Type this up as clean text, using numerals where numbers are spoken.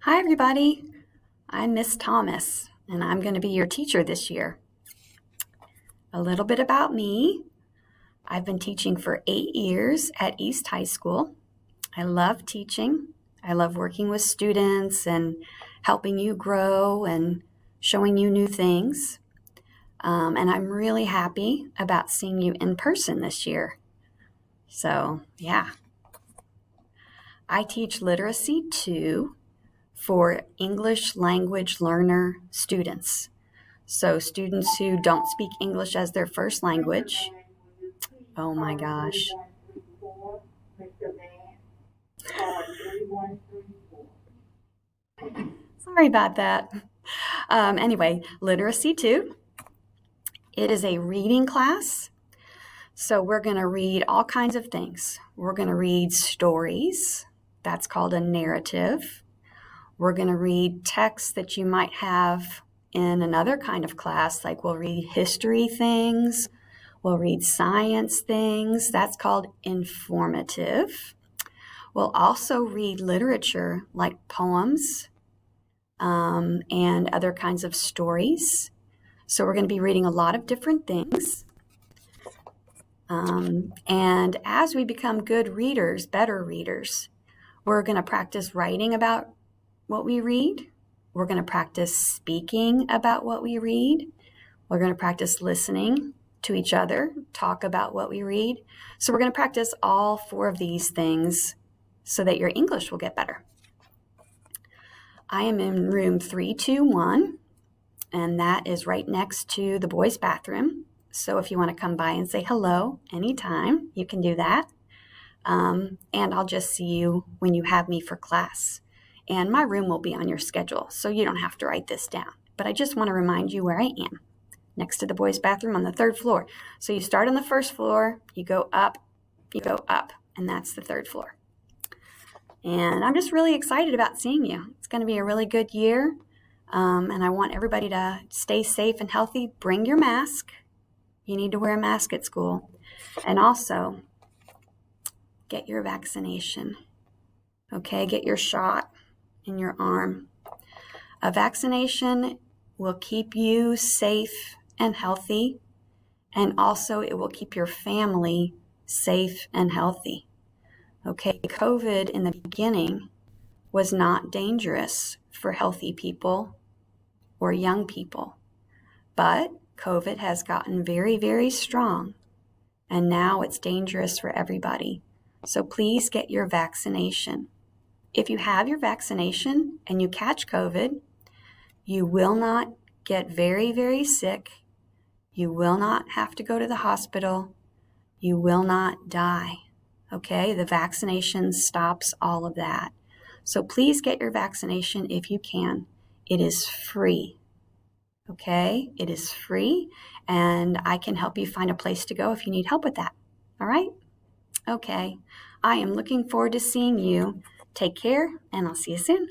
Hi, everybody. I'm Miss Thomas, and I'm going to be your teacher this year. A little bit about me. I've been teaching for 8 years at East High School. I love teaching. I love working with students and helping you grow and showing you new things. And I'm really happy about seeing you in person this year. So, yeah. I teach Literacy 2 for English language learner students. So students who don't speak English as their first language. Oh my gosh. Sorry about that. Anyway, Literacy 2. It is a reading class. So we're going to read all kinds of things. We're going to read stories. That's called a narrative. We're going to read texts that you might have in another kind of class, like we'll read history things, we'll read science things. That's called informative. We'll also read literature like poems and other kinds of stories. So we're going to be reading a lot of different things. And as we become good readers, better readers, we're going to practice writing about what we read. We're going to practice speaking about what we read. We're going to practice listening to each other, talk about what we read. So we're going to practice all 4 of these things so that your English will get better. I am in room 321, and that is right next to the boys' bathroom. So if you want to come by and say hello anytime, you can do that. And I'll just see you when you have me for class. And my room will be on your schedule, so you don't have to write this down. But I just want to remind you where I am, next to the boys' bathroom on the 3rd floor. So you start on the 1st floor, you go up, and that's the 3rd floor. And I'm just really excited about seeing you. It's going to be a really good year, and I want everybody to stay safe and healthy. Bring your mask. You need to wear a mask at school. And also, get your vaccination. Okay, get your shot in your arm. A vaccination will keep you safe and healthy, and also it will keep your family safe and healthy. Okay, COVID in the beginning was not dangerous for healthy people or young people, but COVID has gotten very, very strong, and now it's dangerous for everybody. So please get your vaccination. If you have your vaccination and you catch COVID, you will not get very, very sick. You will not have to go to the hospital. You will not die. Okay? The vaccination stops all of that. So please get your vaccination if you can. It is free. Okay? It is free, and I can help you find a place to go if you need help with that. All right? Okay. I am looking forward to seeing you. Take care, and I'll see you soon.